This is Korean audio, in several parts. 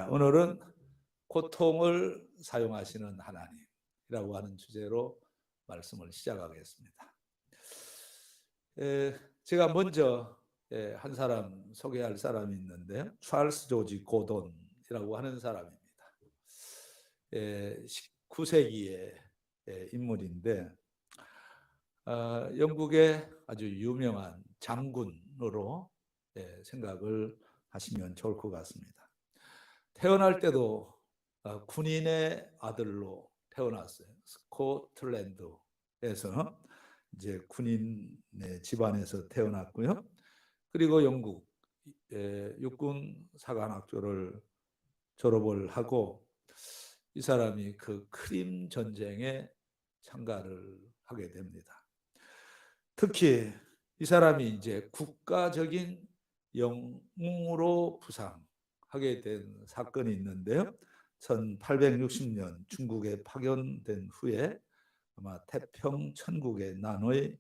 자, 오늘은 고통을 사용하시는 하나님이라고 하는 주제로 말씀을 시작하겠습니다. 제가 먼저 한 사람 소개할 사람이 있는데요. 찰스 조지 고돈이라고 하는 사람입니다. 19세기의 인물인데 영국의 아주 유명한 장군으로 생각을 하시면 좋을 것 같습니다. 태어날 때도 군인의 아들로 태어났어요. 스코틀랜드에서 이제 군인의 집안에서 태어났고요. 그리고 영국 육군 사관학교를 졸업을 하고 이 사람이 그 크림 전쟁에 참가를 하게 됩니다. 특히 이 사람이 이제 국가적인 영웅으로 부상하게 된 사건이 있는데요. 1860년 중국에 파견된 후에 아마 태평 천국의 난의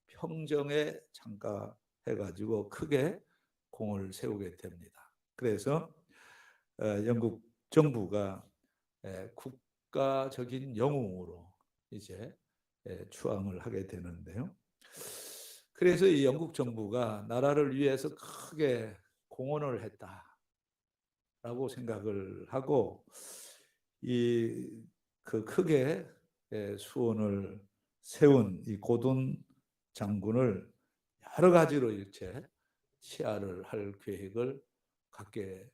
평정에 참가해가지고 크게 공을 세우게 됩니다. 그래서 영국 정부가 국가적인 영웅으로 이제 추앙을 하게 되는데요. 그래서 이 영국 정부가 나라를 위해서 크게 공헌을 했다라고 생각을 하고 그 크게 수원을 세운 이 고돈 장군을 여러 가지로 일체 시하를 할 계획을 갖게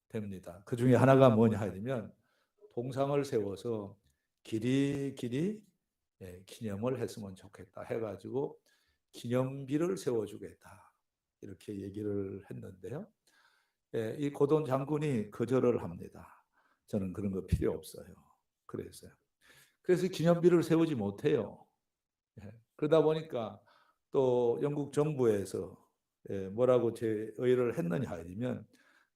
됩니다. 그 중에 하나가 뭐냐 하면 동상을 세워서 길이 기념을 했으면 좋겠다 해가지고 기념비를 세워주겠다 이렇게 얘기를 했는데요. 이 고돈 장군이 거절을 합니다. 저는 그런 거 필요 없어요. 그래서 기념비를 세우지 못해요. 그러다 보니까 또 영국 정부에서 뭐라고 제의를 했느냐 하면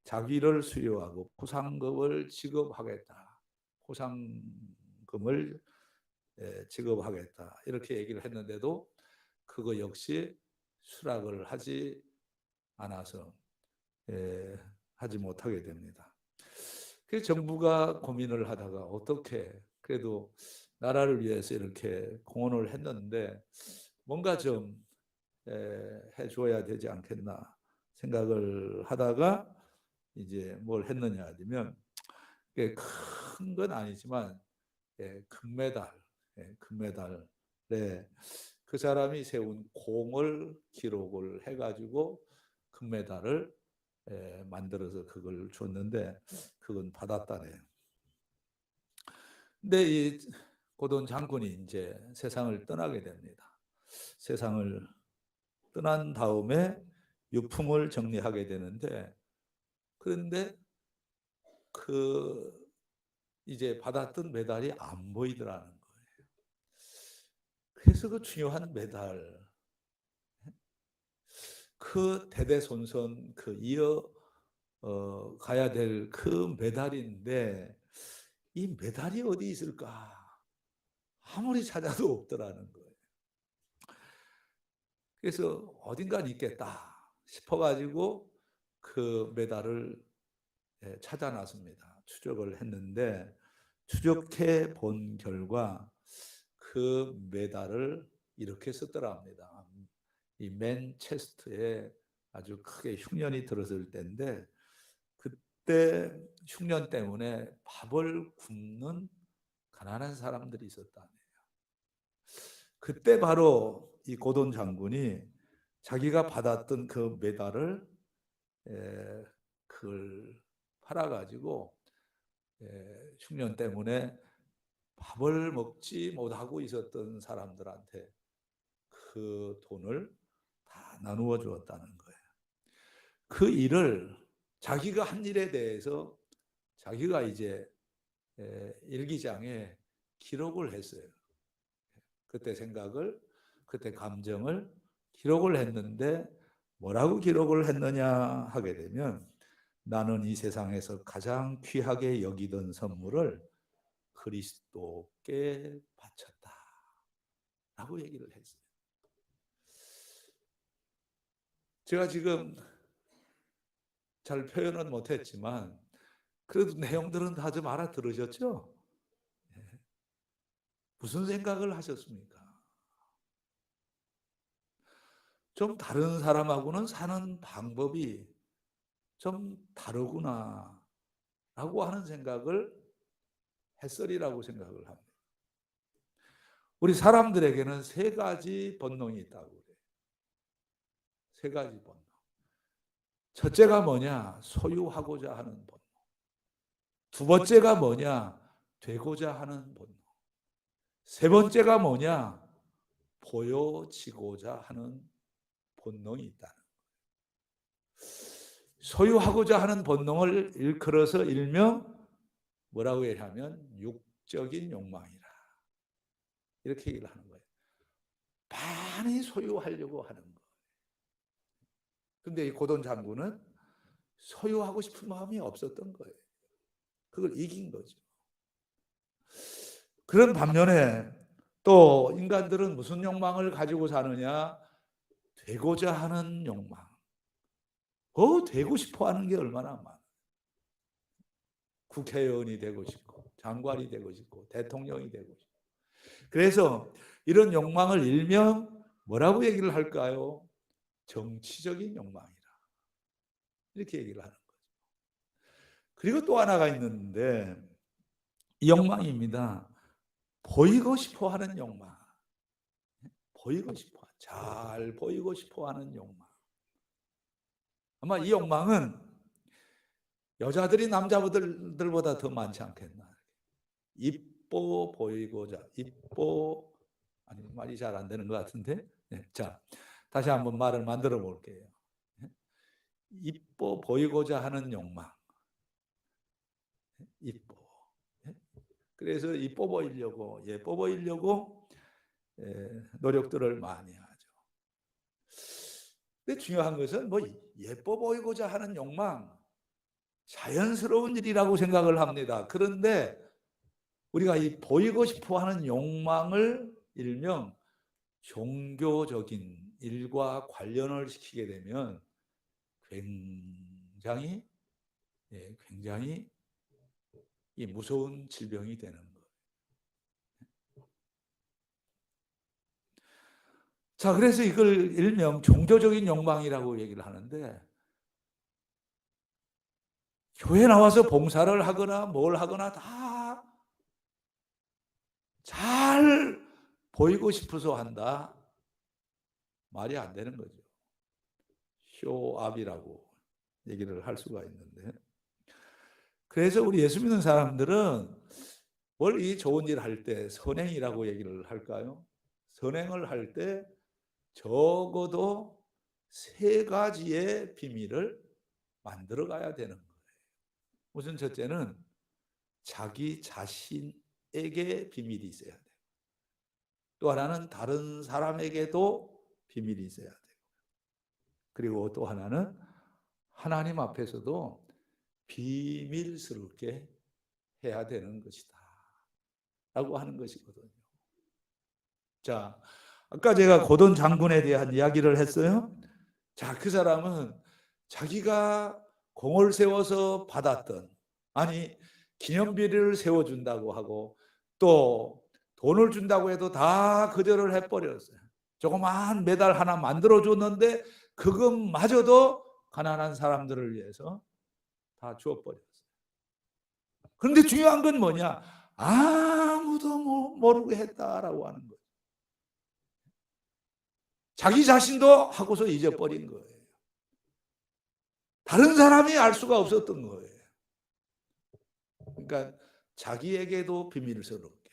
자기를 수여하고 포상금을 지급하겠다. 포상금을 지급하겠다. 이렇게 얘기를 했는데도 그거 역시 수락을 하지 않아서 하지 못하게 됩니다. 그래서 정부가 고민을 하다가 어떻게 그래도 나라를 위해서 이렇게 공헌을 했는데 뭔가 좀 해줘야 되지 않겠나 생각을 하다가 이제 뭘 했느냐 하면 큰 건 아니지만 금메달에 그 사람이 세운 공을 기록을 해가지고 금메달을 만들어서 그걸 줬는데 그건 받았다네요. 근데 이 고돈 장군이 이제 세상을 떠나게 됩니다. 세상을 떠난 다음에 유품을 정리하게 되는데 그런데 그 이제 받았던 메달이 안 보이더라는 거예요. 그래서 그 중요한 메달, 그 대대손손 그 이어 가야 될 그 메달인데 이 메달이 어디 있을까? 아무리 찾아도 없더라는 거예요. 그래서 어딘가 있겠다 싶어가지고 그 메달을 찾아 나섭니다. 추적을 했는데 추적해 본 결과 그 메달을 이렇게 썼더랍니다. 이 맨 체스트에 아주 크게 흉년이 들었을 때인데 그때 흉년 때문에 밥을 굶는 가난한 사람들이 있었다네요. 그때 바로 이 고돈 장군이 자기가 받았던 그 메달을 그걸 팔아가지고 흉년 때문에 밥을 먹지 못하고 있었던 사람들한테 그 돈을 다 나누어 주었다는 거예요. 그 일을 자기가 한 일에 대해서 자기가 이제 일기장에 기록을 했어요. 그때 생각을, 그때 감정을 기록을 했는데 뭐라고 기록을 했느냐 하게 되면 나는 이 세상에서 가장 귀하게 여기던 선물을 그리스도께 바쳤다 라고 얘기를 했어요. 제가 지금 잘 표현은 못했지만 그래도 내용들은 다 좀 알아들으셨죠? 무슨 생각을 하셨습니까? 좀 다른 사람하고는 사는 방법이 좀 다르구나 라고 하는 생각을 했으리라고 생각을 합니다. 우리 사람들에게는 세 가지 본능이 있다고 그래요. 세 가지 본능. 첫째가 뭐냐? 소유하고자 하는 본능. 두 번째가 뭐냐? 되고자 하는 본능. 세 번째가 뭐냐? 보여지고자 하는 본능이 있다는 거예요. 소유하고자 하는 본능을 일컬어서 일명 뭐라고 얘기하면 육적인 욕망이라 이렇게 얘기를 하는 거예요. 많이 소유하려고 하는 거. 근데 이 고돈 장군은 소유하고 싶은 마음이 없었던 거예요. 그걸 이긴 거죠. 그런 반면에 또 인간들은 무슨 욕망을 가지고 사느냐? 되고자 하는 욕망. 되고 싶어 하는 게 얼마나 많아. 국회의원이 되고 싶고, 장관이 되고 싶고, 대통령이 되고 싶고. 그래서 이런 욕망을 일명 뭐라고 얘기를 할까요? 정치적인 욕망이라. 이렇게 얘기를 하는 거죠. 그리고 또 하나가 있는데, 이 욕망입니다. 보이고 싶어 하는 욕망. 보이고 싶어. 잘 보이고 싶어 하는 욕망. 아마 이 욕망은 여자들이 남자들보다 더 많지 않겠나. 이뻐 보이고자, 아니, 말이 잘 안 되는 것 같은데. 네, 자, 다시 한번 말을 만들어 볼게요. 이뻐 보이고자 하는 욕망. 이뻐. 그래서 이뻐 보이려고, 예뻐 보이려고 노력들을 많이 하죠. 근데 중요한 것은 뭐 예뻐 보이고자 하는 욕망, 자연스러운 일이라고 생각을 합니다. 그런데 우리가 이 보이고 싶어 하는 욕망을 일명 종교적인 일과 관련을 시키게 되면 굉장히 이 무서운 질병이 되는 거예요. 자, 그래서 이걸 일명 종교적인 욕망이라고 얘기를 하는데, 교회 나와서 봉사를 하거나 뭘 하거나 다 잘 보이고 싶어서 한다. 말이 안 되는 거죠. 쇼업이라고 얘기를 할 수가 있는데, 그래서 우리 예수 믿는 사람들은 뭘 이 좋은 일 할 때 선행이라고 얘기를 할까요? 선행을 할 때 적어도 세 가지의 비밀을 만들어 가야 되는 거예요. 우선 첫째는 자기 자신에게 비밀이 있어야 돼요. 또 하나는 다른 사람에게도 비밀이 있어야 돼요. 그리고 또 하나는 하나님 앞에서도 비밀스럽게 해야 되는 것이다 라고 하는 것이거든요. 자, 아까 제가 고돈 장군에 대한 이야기를 했어요. 자, 그 사람은 자기가 공을 세워서 받았던, 아니 기념비를 세워준다고 하고 또 돈을 준다고 해도 다 거절을 해버렸어요. 조그마한 메달 하나 만들어줬는데 그것마저도 가난한 사람들을 위해서 다 주어버렸어요. 그런데 중요한 건 뭐냐? 아무도 모르게 했다라고 하는 거예요. 자기 자신도 하고서 잊어버린 거예요. 다른 사람이 알 수가 없었던 거예요. 그러니까 자기에게도 비밀스럽게,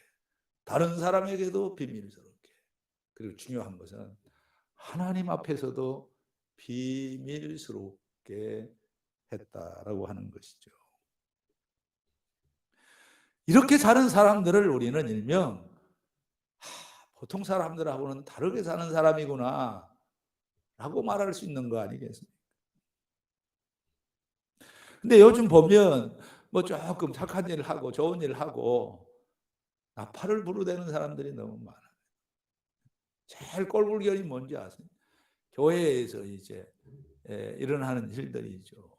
다른 사람에게도 비밀스럽게, 그리고 중요한 것은 하나님 앞에서도 비밀스럽게 했다라고 하는 것이죠. 이렇게 사는 사람들을 우리는 일명 보통 사람들하고는 다르게 사는 사람이구나 라고 말할 수 있는 거 아니겠습니까? 근데 요즘 보면 뭐 조금 착한 일을 하고 좋은 일을 하고 나팔을 부르대는 사람들이 너무 많아요. 제일 꼴불견이 뭔지 아세요? 교회에서 이제 일어나는 일들이죠.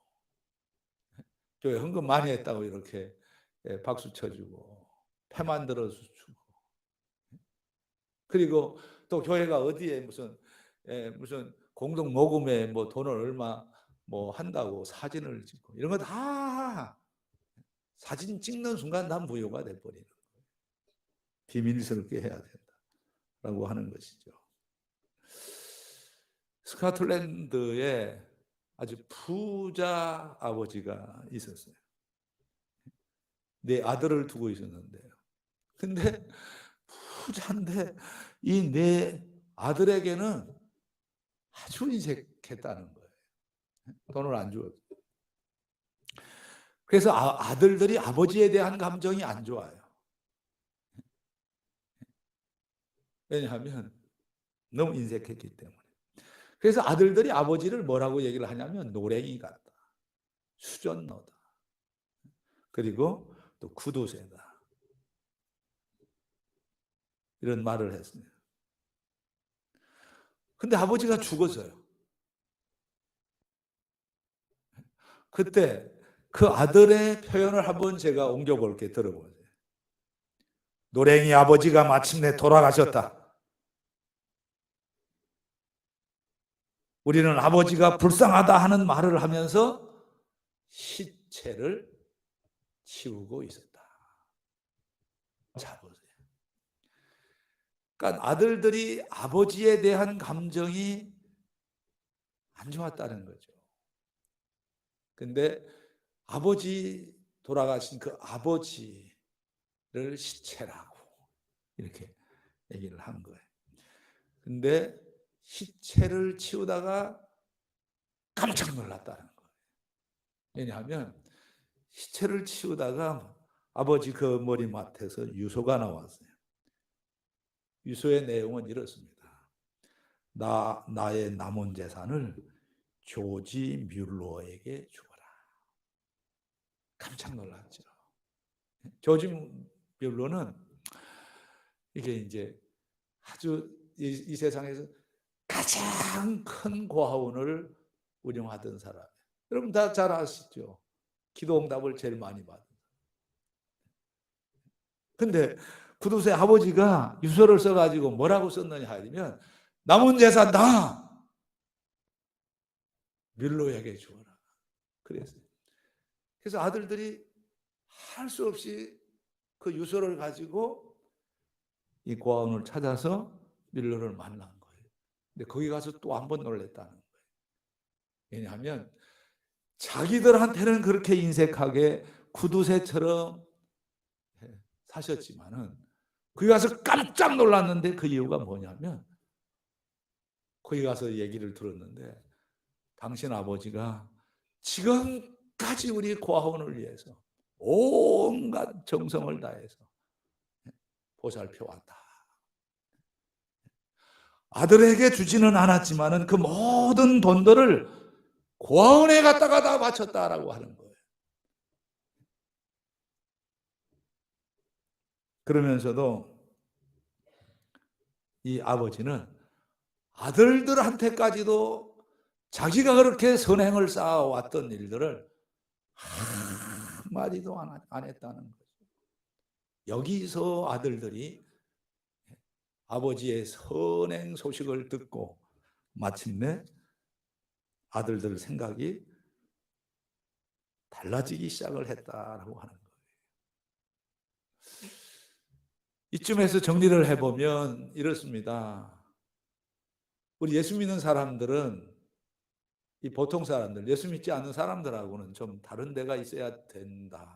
교회 헌금 많이 했다고 이렇게 박수 쳐주고 표 만들어주고, 그리고 또 교회가 어디에 무슨 공동 모금에 뭐 돈을 얼마 뭐 한다고 사진을 찍고 이런 거 다 사진 찍는 순간 다 무효가 돼버리는 거예요. 비밀스럽게 해야 된다라고 하는 것이죠. 스코틀랜드에 아주 부자 아버지가 있었어요. 네 아들을 두고 있었는데요. 근데 부자인데 이 네 아들에게는 아주 인색했다는 거예요. 돈을 안 주었어요. 그래서 아들들이 아버지에 대한 감정이 안 좋아요. 왜냐하면 너무 인색했기 때문에. 그래서 아들들이 아버지를 뭐라고 얘기를 하냐면 노랭이 같다, 수전너다, 그리고 또 구두쇠다, 이런 말을 했습니다. 근데 아버지가 죽었어요. 그때 그 아들의 표현을 한번 제가 옮겨볼게, 들어보세요. 노랭이 아버지가 마침내 돌아가셨다. 우리는 아버지가 불쌍하다 하는 말을 하면서 시체를 치우고 있었다. 자, 보세요. 그러니까 아들들이 아버지에 대한 감정이 안 좋았다는 거죠. 근데 아버지 돌아가신 그 아버지를 시체라고 이렇게 얘기를 한 거예요. 근데 시체를 치우다가 깜짝 놀랐다는 거예요. 왜냐하면 시체를 치우다가 아버지 그 머리맡에서 유서가 나왔어요. 유서의 내용은 이렇습니다. 나의 남은 재산을 조지 뮬러에게 주어라. 깜짝 놀랐죠. 조지 뮬러는 이게 이제 아주 이 세상에서 가장 큰 고아원을 운영하던 사람. 여러분 다 잘 아시죠? 기도응답을 제일 많이 받은. 근데 구두쇠 아버지가 유서를 써가지고 뭐라고 썼느냐 하면 남은 재산 다 뮬러에게 주어라. 그랬어요. 그래서 아들들이 할 수 없이 그 유서를 가지고 이 고아원을 찾아서 뮬러를 만난 거예요. 근데 거기 가서 또 한 번 놀랬다는 거예요. 왜냐하면 자기들한테는 그렇게 인색하게 구두쇠처럼 사셨지만은 거기 가서 깜짝 놀랐는데 그 이유가 뭐냐면 거기 가서 얘기를 들었는데 당신 아버지가 지금까지 우리 고아원을 위해서 온갖 정성을 다해서 보살펴왔다. 아들에게 주지는 않았지만은 그 모든 돈들을 고아원에 갖다가 다 바쳤다라고 하는 거예요. 그러면서도 이 아버지는 아들들한테까지도 자기가 그렇게 선행을 쌓아왔던 일들을 한마디도 안 했다는 거죠. 여기서 아들들이 아버지의 선행 소식을 듣고 마침내 아들들 생각이 달라지기 시작을 했다라고 하는 거예요. 이쯤에서 정리를 해보면 이렇습니다. 우리 예수 믿는 사람들은 이 보통 사람들, 예수 믿지 않는 사람들하고는 좀 다른 데가 있어야 된다라고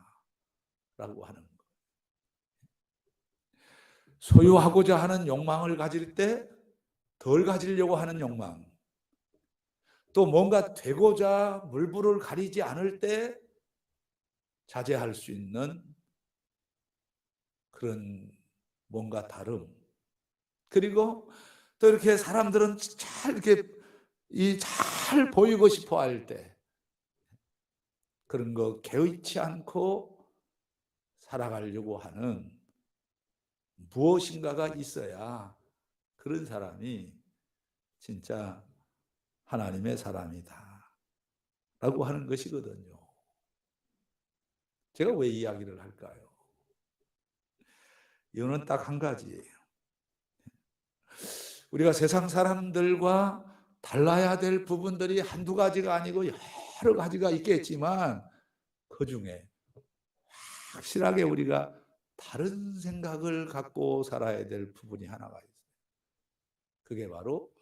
하는 거예요. 소유하고자 하는 욕망을 가질 때 덜 가지려고 하는 욕망, 또 뭔가 되고자 물불을 가리지 않을 때 자제할 수 있는 그런 뭔가 다름, 그리고 또 이렇게 사람들은 잘 이렇게 잘 보이고 싶어 할 때 그런 거 개의치 않고 살아가려고 하는 무엇인가가 있어야 그런 사람이 진짜 하나님의 사람이다 라고 하는 것이거든요. 제가 왜 이야기를 할까요? 이유는 딱 한 가지예요. 우리가 세상 사람들과 달라야 될 부분들이 한두 가지가 아니고 여러 가지가 있겠지만 그 중에 확실하게 우리가 다른 생각을 갖고 살아야 될 부분이 하나가 있어요. 그게 바로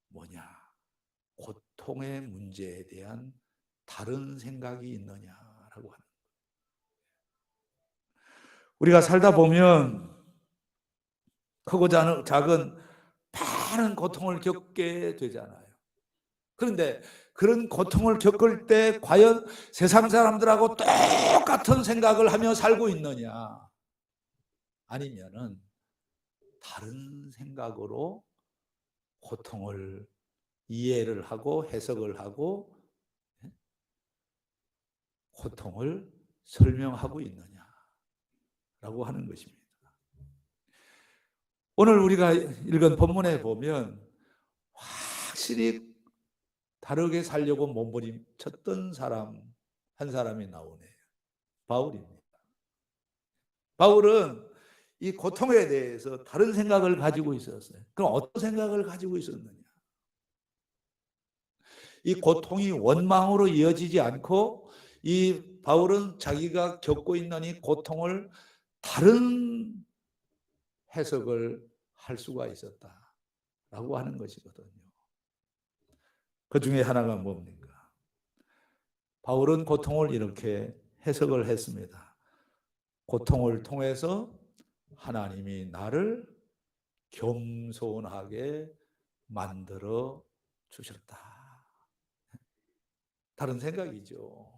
뭐냐? 고통의 문제에 대한 다른 생각이 있느냐라고 하는. 우리가 살다 보면 크고 작은 많은 고통을 겪게 되잖아요. 그런데 그런 고통을 겪을 때 과연 세상 사람들하고 똑같은 생각을 하며 살고 있느냐? 아니면은 다른 생각으로 고통을 이해를 하고 해석을 하고 고통을 설명하고 있느냐라고 하는 것입니다. 오늘 우리가 읽은 본문에 보면 확실히 다르게 살려고 몸부림쳤던 사람 한 사람이 나오네요. 바울입니다. 바울은 이 고통에 대해서 다른 생각을 가지고 있었어요. 그럼 어떤 생각을 가지고 있었느냐? 이 고통이 원망으로 이어지지 않고 이 바울은 자기가 겪고 있는 이 고통을 다른 해석을 할 수가 있었다라고 하는 것이거든요. 그 중에 하나가 뭡니까? 바울은 고통을 이렇게 해석을 했습니다. 고통을 통해서 하나님이 나를 겸손하게 만들어 주셨다. 다른 생각이죠.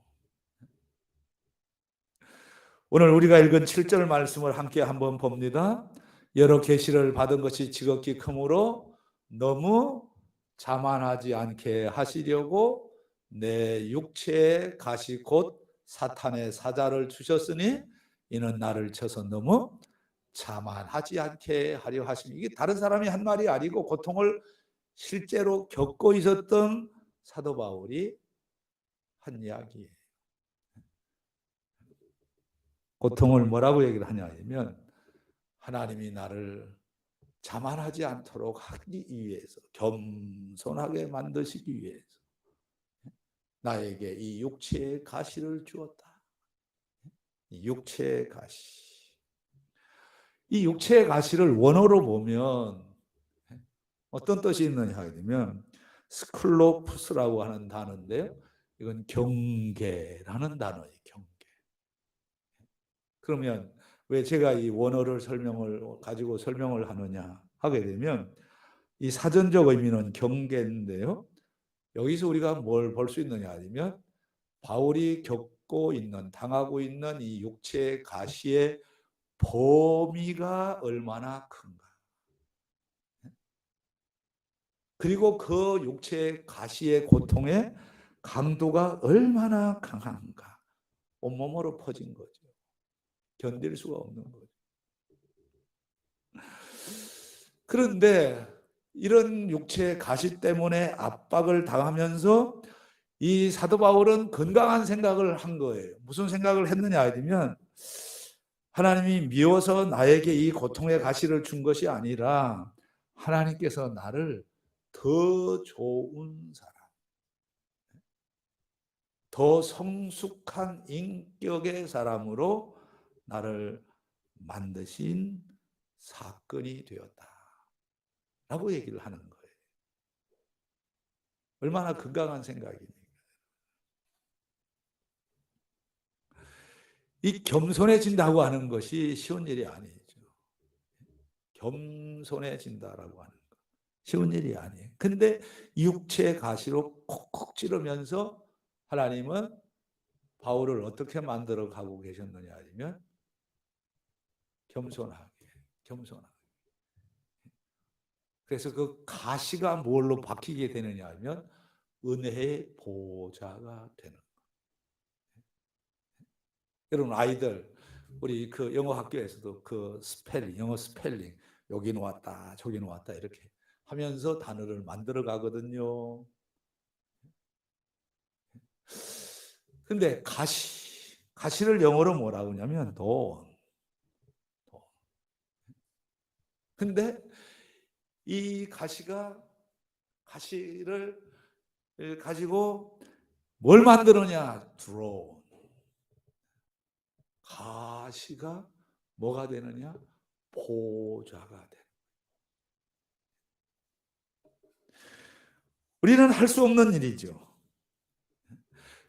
오늘 우리가 읽은 7절 말씀을 함께 한번 봅니다. 여러 계시를 받은 것이 지극히 크므로 너무 자만하지 않게 하시려고 내 육체의 가시 곧 사탄의 사자를 주셨으니 이는 나를 쳐서 너무 자만하지 않게 하려 하시니, 이게 다른 사람이 한 말이 아니고 고통을 실제로 겪고 있었던 사도 바울이 한 이야기예요. 고통을 뭐라고 얘기를 하냐면 하나님이 나를 자만하지 않도록 하기 위해서, 겸손하게 만드시기 위해서 나에게 이 육체의 가시를 주었다. 이 육체의 가시. 이 육체의 가시를 원어로 보면 어떤 뜻이 있느냐 하면 스클로푸스라고 하는 단어인데요. 이건 경계라는 단어예요. 경계. 그러면 왜 제가 이 원어를 가지고 설명을 하느냐 하게 되면 이 사전적 의미는 경계인데요. 여기서 우리가 뭘 볼 수 있느냐 하면 바울이 당하고 있는 이 육체의 가시의 범위가 얼마나 큰가. 그리고 그 육체의 가시의 고통의 강도가 얼마나 강한가. 온몸으로 퍼진 거죠. 견딜 수가 없는 거죠. 그런데 이런 육체의 가시 때문에 압박을 당하면서 이 사도 바울은 건강한 생각을 한 거예요. 무슨 생각을 했느냐 하면 하나님이 미워서 나에게 이 고통의 가시를 준 것이 아니라 하나님께서 나를 더 좋은 사람, 더 성숙한 인격의 사람으로 나를 만드신 사건이 되었다 라고 얘기를 하는 거예요. 얼마나 건강한 생각입니까? 이 겸손해진다고 하는 것이 쉬운 일이 아니죠. 겸손해진다라고 하는 것 쉬운 일이 아니에요. 근데 육체의 가시로 콕콕 찌르면서 하나님은 바울을 어떻게 만들어 가고 계셨느냐 하면 겸손하게. 그래서 그 가시가 뭘로 바뀌게 되느냐 하면 은혜의 보좌가 되는 거예요. 여러분 아이들 우리 그 영어 학교에서도 그 영어 스펠링 여기 놓았다 저기 놓았다 이렇게 하면서 단어를 만들어 가거든요. 근데 가시를 영어로 뭐라고 하냐면 돈. 근데 이 가시를 가지고 뭘 만드느냐? 드론. 가시가 뭐가 되느냐? 보좌가 돼. 우리는 할 수 없는 일이죠.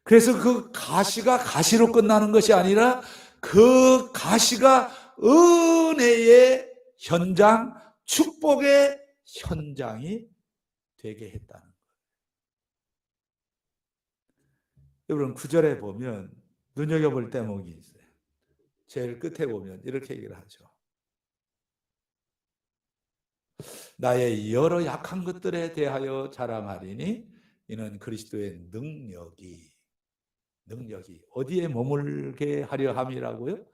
그래서 그 가시가 가시로 끝나는 것이 아니라 그 가시가 은혜의 현장, 축복의 현장이 되게 했다는 거예요. 여러분 9절에 보면 눈여겨볼 대목이 있어요. 제일 끝에 보면 이렇게 얘기를 하죠. 나의 여러 약한 것들에 대하여 자랑하리니 이는 그리스도의 능력이 어디에 머물게 하려 함이라고요?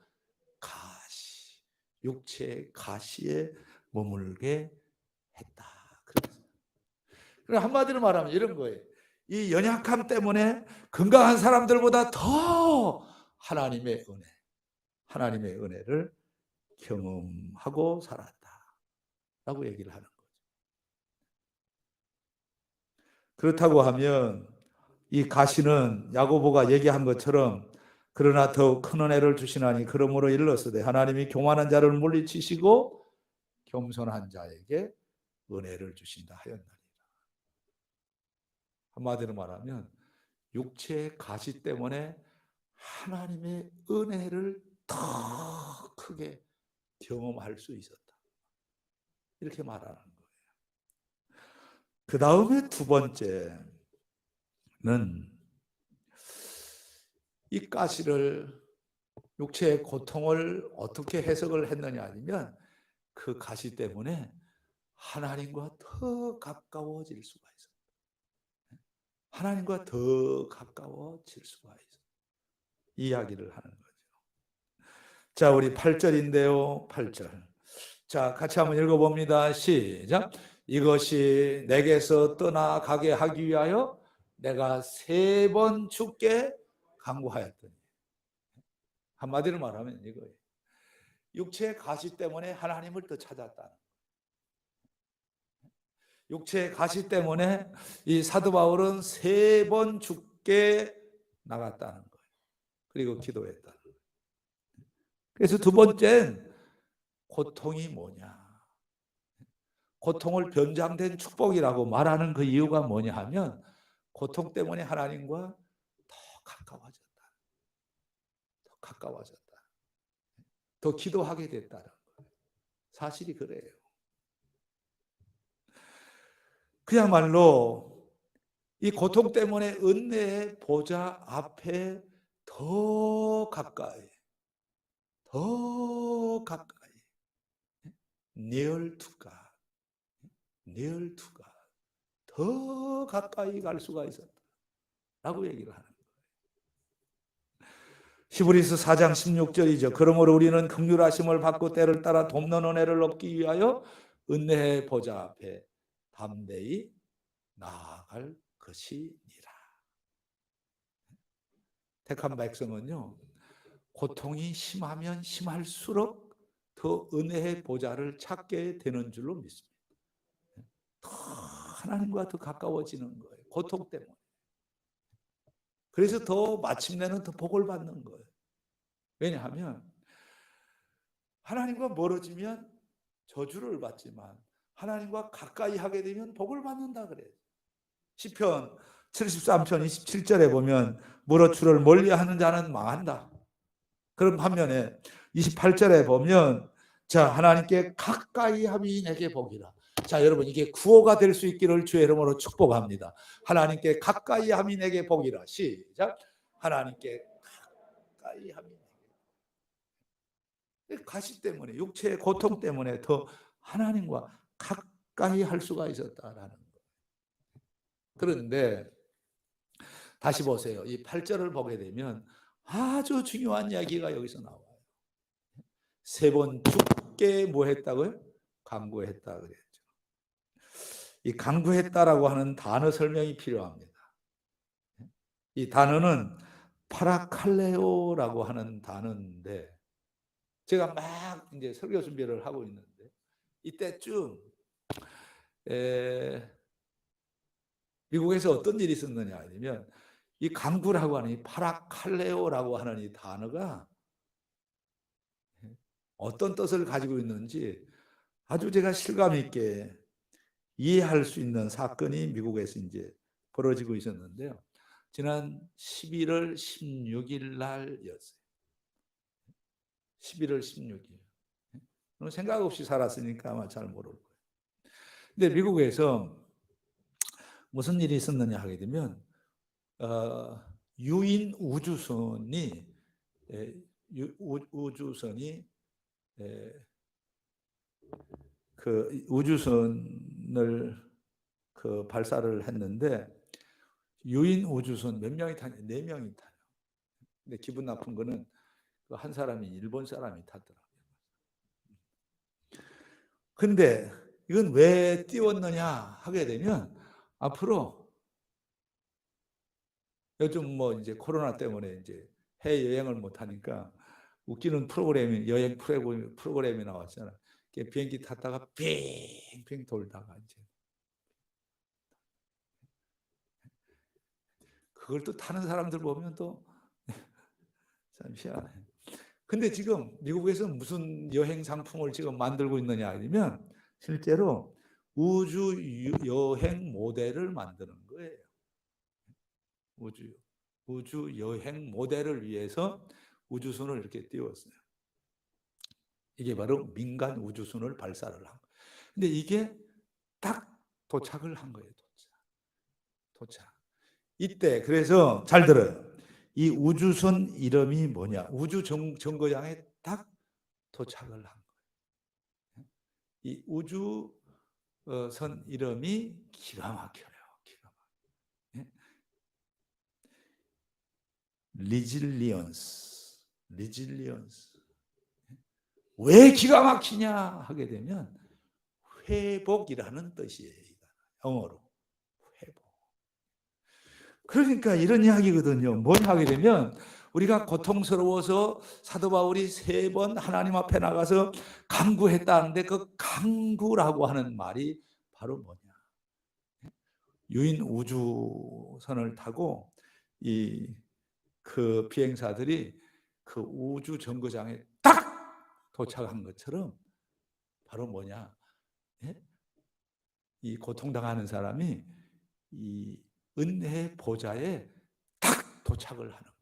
가시, 육체의 가시에 머물게 했다. 그래서 한마디로 말하면 이런 거예요. 이 연약함 때문에 건강한 사람들보다 더 하나님의 은혜를 경험하고 살았다라고 얘기를 하는 거죠. 그렇다고 하면 이 가시는 야고보가 얘기한 것처럼 그러나 더 큰 은혜를 주시나니 그러므로 일렀으되 하나님이 교만한 자를 물리치시고 겸손한 자에게 은혜를 주신다 하였나니. 한마디로 말하면 육체의 가시 때문에 하나님의 은혜를 더 크게 경험할 수 있었다. 이렇게 말하는 거예요. 그 다음에 두 번째는 이 가시를 육체의 고통을 어떻게 해석을 했느냐 아니면 그 가시 때문에 하나님과 더 가까워질 수가 있어요. 하나님과 더 가까워질 수가 있어요. 이야기를 하는 거죠. 자, 우리 8절인데요. 8절. 자, 같이 한번 읽어봅니다. 시작. 이것이 내게서 떠나가게 하기 위하여 내가 3번 주께 간구하였더니. 한마디로 말하면 이거예요. 육체의 가시 때문에 하나님을 더 찾았다. 육체의 가시 때문에 이 사도 바울은 3번 주께 나갔다는 거예요. 그리고 기도했다. 그래서 두 번째는 고통이 뭐냐? 고통을 변장된 축복이라고 말하는 그 이유가 뭐냐 하면 고통 때문에 하나님과 더 가까워졌다. 더 가까워졌다. 더 기도하게 됐다는 거예요. 사실이 그래요. 그야말로 이 고통 때문에 은혜의 보좌 앞에 더 가까이 near to God 더 가까이 갈 수가 있었다 라고 얘기를 하는 거예요. 히브리서 4장 16절이죠. 그러므로 우리는 긍휼하심을 받고 때를 따라 돕는 은혜를 얻기 위하여 은혜의 보좌 앞에 담대히 나아갈 것이니라. 택한 백성은요, 고통이 심하면 심할수록 더 은혜의 보좌를 찾게 되는 줄로 믿습니다. 더 하나님과 더 가까워지는 거예요. 고통 때문에. 그래서 더 마침내는 더 복을 받는 거예요. 왜냐하면 하나님과 멀어지면 저주를 받지만 하나님과 가까이 하게 되면 복을 받는다 그래요. 시편 73편 27절에 보면 무릇 주를 멀리하는 자는 망한다. 그런 반면에 28절에 보면 자, 하나님께 가까이 함이 내게 복이라. 자, 여러분 이게 구호가 될 수 있기를 주의 이름으로 축복합니다. 하나님께 가까이 함이 내게 복이라. 시작. 하나님께 가까이 함이 내게. 가시 때문에, 육체의 고통 때문에 더 하나님과 가까이 할 수가 있었다라는 거예요. 그런데 다시 보세요. 이 8절을 보게 되면 아주 중요한 이야기가 여기서 나와요. 3번 주께 뭐 했다고요? 간구했다 그랬죠. 이 간구했다라고 하는 단어 설명이 필요합니다. 이 단어는 파라칼레오라고 하는 단어인데 제가 막 이제 설교 준비를 하고 있는데 이때쯤 미국에서 어떤 일이 있었느냐 아니면 이 강구라고 하는 이 파라칼레오라고 하는 이 단어가 어떤 뜻을 가지고 있는지 아주 제가 실감 있게 이해할 수 있는 사건이 미국에서 이제 벌어지고 있었는데요. 지난 11월 16일 날이었어요. 11월 16일. 생각 없이 살았으니까 아마 잘 모를 거예요. 근데 미국에서 무슨 일이 있었느냐 하게 되면 유인 우주선이 그 우주선을 그 발사를 했는데 유인 우주선 몇 명이 타냐? 4명이 타요. 근데 기분 나쁜 거는 그 한 사람이 일본 사람이 타더라고요. 근데 이건 왜 띄웠느냐 하게 되면 앞으로 요즘 뭐 이제 코로나 때문에 이제 해외 여행을 못 하니까 웃기는 프로그램이 여행 프로그램이 나왔잖아. 비행기 탔다가 빙빙 돌다가 이제 그걸 또 타는 사람들 보면 또 참 희한해. 근데 지금 미국에서 무슨 여행 상품을 지금 만들고 있느냐 아니면 실제로 우주 여행 모델을 만드는 거예요. 우주 여행 모델을 위해서 우주선을 이렇게 띄웠어요. 이게 바로 민간 우주선을 발사를 한 거예요. 근데 이게 딱 도착을 한 거예요. 도착. 이때 그래서 잘 들어요. 이 우주선 이름이 뭐냐? 우주 정거장에 딱 도착을 한 거예요. 이 우주선 이름이 기가 막혀요. 기가 막혀요. 리질리언스. 왜 기가 막히냐 하게 되면 회복이라는 뜻이에요. 영어로. 그러니까 이런 이야기거든요. 뭘 하게 되면 우리가 고통스러워서 사도 바울이 3번 하나님 앞에 나가서 간구했다는데 그 간구라고 하는 말이 바로 뭐냐? 유인 우주선을 타고 그 비행사들이 그 우주 정거장에 딱 도착한 것처럼 바로 뭐냐? 이 고통당하는 사람이 이 은혜 보좌에 딱 도착을 하는 거예요.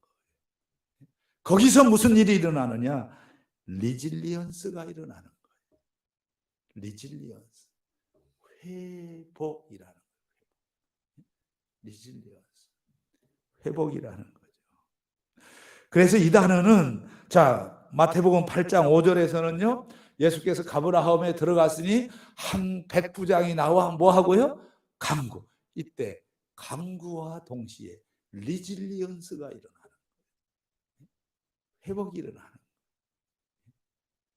거기서 무슨 일이 일어나느냐? 리질리언스가 일어나는 거예요. 리질리언스. 회복이라는 거예요. 리질리언스. 회복이라는 거죠. 그래서 이 단어는 자, 마태복음 8장 5절에서는요. 예수께서 가버나움에 들어갔으니 한 백부장이 나와 뭐 하고요? 간구. 이때 간구와 동시에 리질리언스가 일어나는 거예요. 회복이 일어나는 거예요.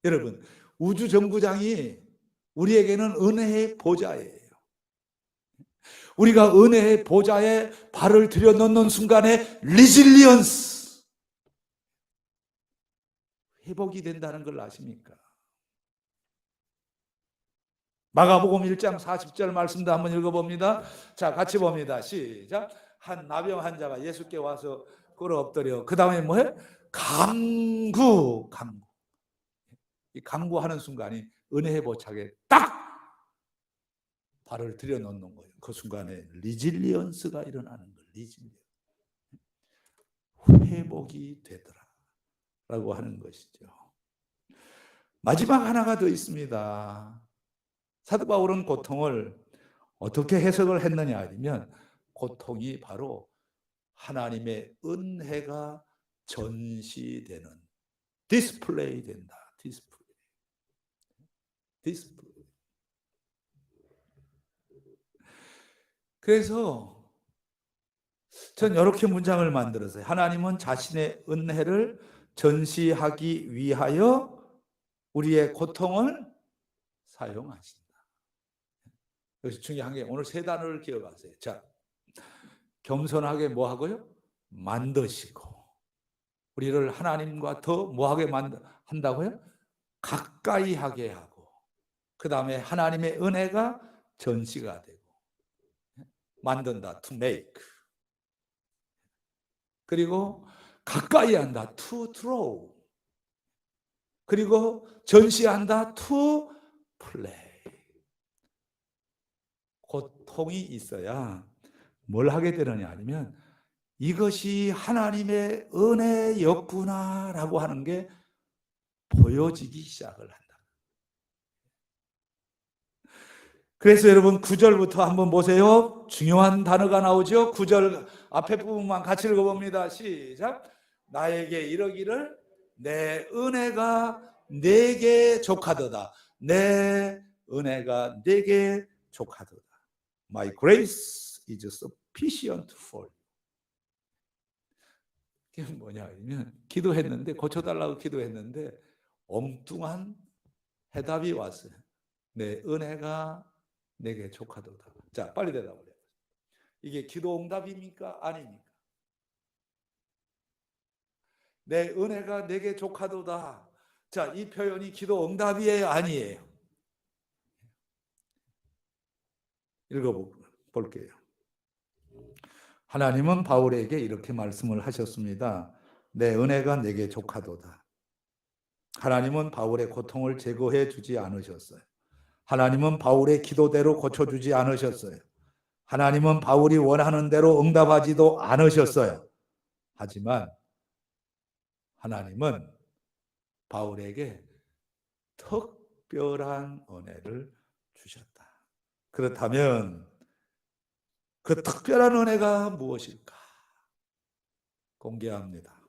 여러분, 우주 정구장이 우리에게는 은혜의 보좌예요. 우리가 은혜의 보좌에 발을 들여놓는 순간에 리질리언스, 회복이 된다는 걸 아십니까? 마가복음 1장 40절 말씀도 한번 읽어봅니다. 자, 같이 봅니다. 시작. 한 나병 환자가 예수께 와서 꿇어 엎드려 그 다음에 뭐해? 간구. 이 간구하는 순간이 은혜의 보좌에 딱 발을 들여놓는 거예요. 그 순간에 리질리언스가 일어나는 거예요. 리질리언스. 회복이 되더라 라고 하는 것이죠. 마지막 하나가 더 있습니다. 사도 바울은 고통을 어떻게 해석을 했느냐 하면 고통이 바로 하나님의 은혜가 전시되는, 디스플레이 된다. 디스플레이. 그래서 전 이렇게 문장을 만들었어요. 하나님은 자신의 은혜를 전시하기 위하여 우리의 고통을 사용하신다. 여기서 중요한 게 오늘 3 단어를 기억하세요. 자, 겸손하게 뭐 하고요? 만드시고, 우리를 하나님과 더 뭐하게 한다고요? 가까이 하게 하고, 그 다음에 하나님의 은혜가 전시가 되고, 만든다, to make. 그리고 가까이 한다, to draw. 그리고 전시한다, to play. 고통이 있어야 뭘 하게 되느냐 아니면 이것이 하나님의 은혜였구나라고 하는 게 보여지기 시작을 한다. 그래서 여러분 9절부터 한번 보세요. 중요한 단어가 나오죠. 9절 앞에 부분만 같이 읽어봅니다. 시작. 나에게 이러기를 내 은혜가 내게 족하도다. 내 은혜가 내게 족하도다. My grace is sufficient for you. 이게 뭐냐 하면 기도했는데, 고쳐달라고 기도했는데 엉뚱한 해답이 왔어요. 내 은혜가 내게 족하도다. 자, 빨리 대답을 해요. 이게 기도 응답입니까? 아닙니까? 내 은혜가 내게 족하도다. 자, 이 표현이 기도 응답이에요? 아니에요? 읽어볼게요. 하나님은 바울에게 이렇게 말씀을 하셨습니다. 내 은혜가 내게 족하도다. 하나님은 바울의 고통을 제거해 주지 않으셨어요. 하나님은 바울의 기도대로 고쳐주지 않으셨어요. 하나님은 바울이 원하는 대로 응답하지도 않으셨어요. 하지만 하나님은 바울에게 특별한 은혜를 주셨다. 그렇다면 그 특별한 은혜가 무엇일까? 공개합니다.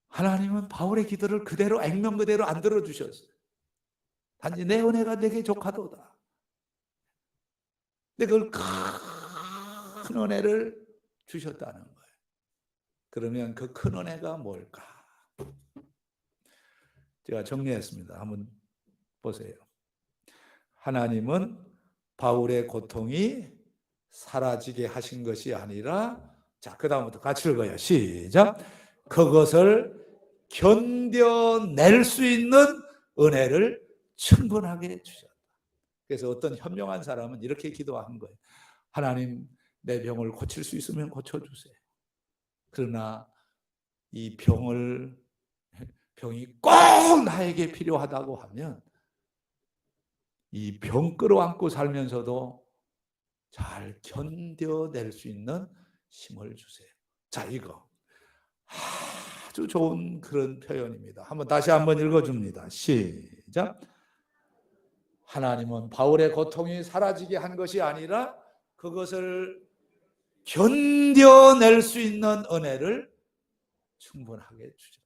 하나님은 바울의 기도를 그대로 액면 그대로 안 들어주셨어요. 단지 내 은혜가 내게 족하도다. 근데 그걸 큰 은혜를 주셨다는 거예요. 그러면 그 큰 은혜가 뭘까? 제가 정리했습니다. 한번 보세요. 하나님은 바울의 고통이 사라지게 하신 것이 아니라, 자, 그 다음부터 같이 읽어요. 시작. 그것을 견뎌낼 수 있는 은혜를 충분하게 주셨다. 그래서 어떤 현명한 사람은 이렇게 기도하는 거예요. 하나님, 내 병을 고칠 수 있으면 고쳐주세요. 그러나 이 병이 꼭 나에게 필요하다고 하면 이 병 끌어안고 살면서도 잘 견뎌낼 수 있는 힘을 주세요. 자, 이거 아주 좋은 그런 표현입니다. 다시 한번 읽어줍니다. 시작. 하나님은 바울의 고통이 사라지게 한 것이 아니라 그것을 견뎌낼 수 있는 은혜를 충분하게 주셨다.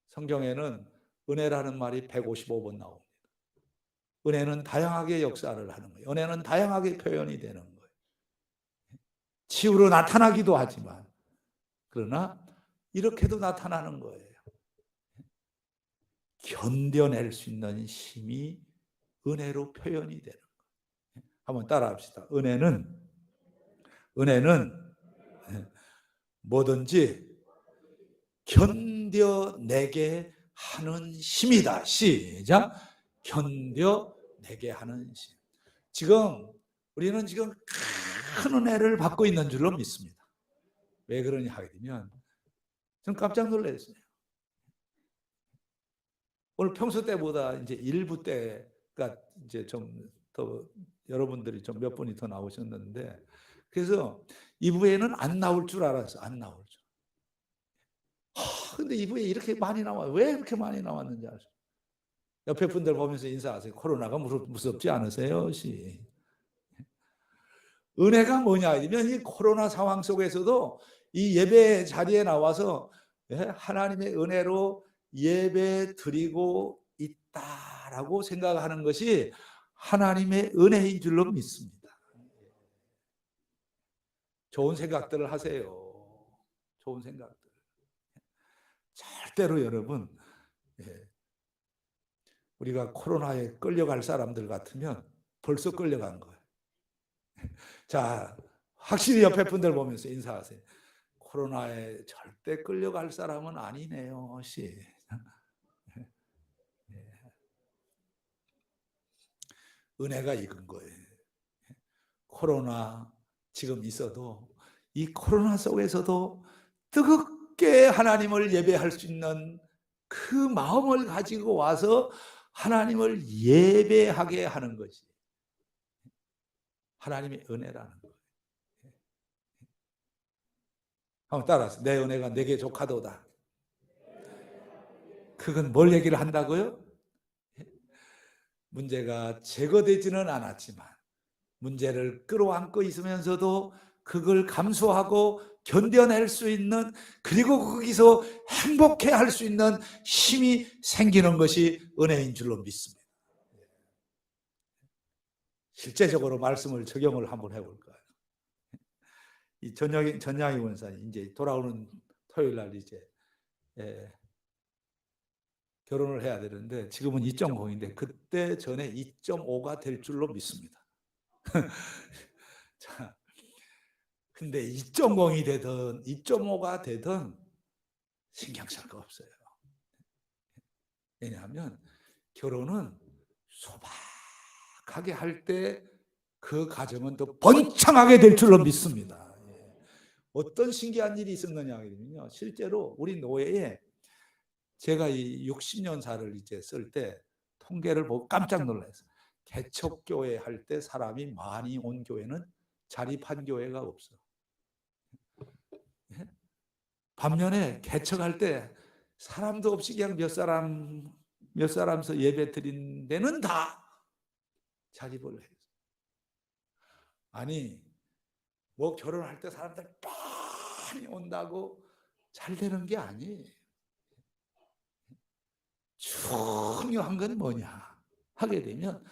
성경에는 은혜라는 말이 155번 나옵니다. 은혜는 다양하게 역사를 하는 거예요. 은혜는 다양하게 표현이 되는 거예요. 치유로 나타나기도 하지만, 그러나 이렇게도 나타나는 거예요. 견뎌낼 수 있는 힘이 은혜로 표현이 되는 거예요. 한번 따라합시다. 은혜는 뭐든지 견뎌내게 하는 힘이다. 시작. 견뎌내게 하는 힘. 우리는 지금 큰 은혜를 받고 있는 줄로 믿습니다. 왜 그러냐 하면 좀 깜짝 놀랐어요. 오늘 평소 때보다 이제 일부 때가 이제 좀 더 여러분들이 좀 몇 분이 더 나오셨는데, 그래서 2부에는 안 나올 줄 알았어. 안 나올 줄. 근데 2부에 이렇게 많이 나와요. 왜 이렇게 많이 나왔는지 아세요? 옆에 분들 보면서 인사하세요. 코로나가 무섭지 않으세요? 은혜가 뭐냐 하면 이 코로나 상황 속에서도 이 예배 자리에 나와서 하나님의 은혜로 예배 드리고 있다라고 생각하는 것이 하나님의 은혜인 줄로 믿습니다. 좋은 생각들을 하세요. 좋은 생각들. 절대로 여러분, 우리가 코로나에 끌려갈 사람들 같으면 벌써 끌려간 거예요. 자, 확실히 옆에 분들 보면서 인사하세요. 코로나에 절대 끌려갈 사람은 아니네요. 은혜가 익은 거예요. 코로나 지금 있어도 이 코로나 속에서도 뜨겁게 하나님을 예배할 수 있는 그 마음을 가지고 와서 하나님을 예배하게 하는 것이 하나님의 은혜라는 거예요. 한번 따라서 내 은혜가 내게 족하도다. 그건 뭘 얘기를 한다고요? 문제가 제거되지는 않았지만 문제를 끌어안고 있으면서도 그걸 감수하고 견뎌낼 수 있는, 그리고 거기서 행복해할 수 있는 힘이 생기는 것이 은혜인 줄로 믿습니다. 실제적으로 말씀을 적용을 한번 해볼까요? 이 전양희 원사님 이제 돌아오는 토요일 날 이제 결혼을 해야 되는데 지금은 2.0인데 그때 전에 2.5가 될 줄로 믿습니다. 자, 근데 2.0이 되든 2.5가 되든 신경 쓸 거 없어요. 왜냐하면 결혼은 소박하게 할 때 그 가정은 더 번창하게 될 줄로 믿습니다. 어떤 신기한 일이 있었느냐 하면요, 실제로 우리 노예에 제가 이 60년사를 이제 쓸 때 통계를 보고 깜짝 놀랐어요. 개척교회 할 때 사람이 많이 온 교회는 자립한 교회가 없어. 반면에 개척할 때 사람도 없이 그냥 몇 사람서 예배 드린 데는 다 자립을 해요. 아니 뭐 결혼할 때 사람들 많이 온다고 잘 되는 게 아니에요. 중요한 건 뭐냐 하게 되면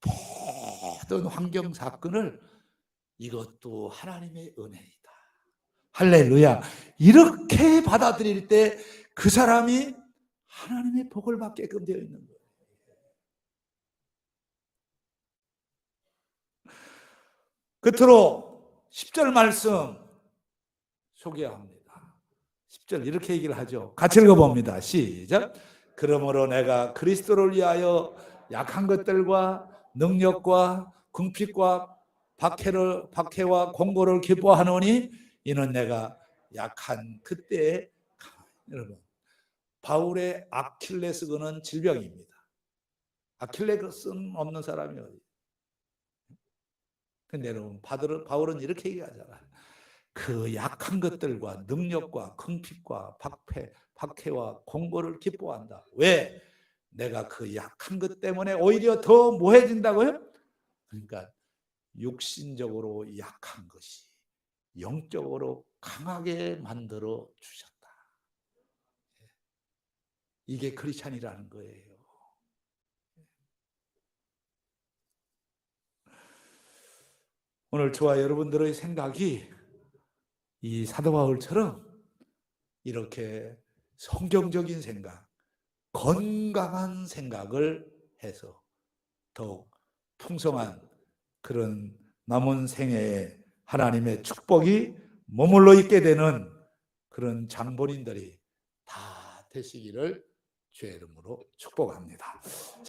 모든 환경 사건을 이것도 하나님의 은혜이다. 할렐루야. 이렇게 받아들일 때 그 사람이 하나님의 복을 받게끔 되어 있는 거예요. 끝으로 10절 말씀 소개합니다. 10절 이렇게 얘기를 하죠. 같이 읽어봅니다. 시작. 그러므로 내가 그리스도를 위하여 약한 것들과 능력과 궁핍과 박해와 공고를 기뻐하노니 이는 내가 약한 그때에, 여러분 바울의 아킬레스건은 질병입니다. 아킬레스건 없는 사람이 어디? 근데 여러분 바울은 이렇게 얘기하잖아요. 그 약한 것들과 능력과 궁핍과 박해와 공고를 기뻐한다. 왜? 내가 그 약한 것 때문에 오히려 더 뭐해진다고요? 그러니까 육신적으로 약한 것이 영적으로 강하게 만들어 주셨다. 이게 크리스찬이라는 거예요. 오늘 저와 여러분들의 생각이 이 사도 바울처럼 이렇게 성경적인 생각, 건강한 생각을 해서 더욱 풍성한 그런 남은 생애에 하나님의 축복이 머물러 있게 되는 그런 장본인들이 다 되시기를 주의 이름으로 축복합니다.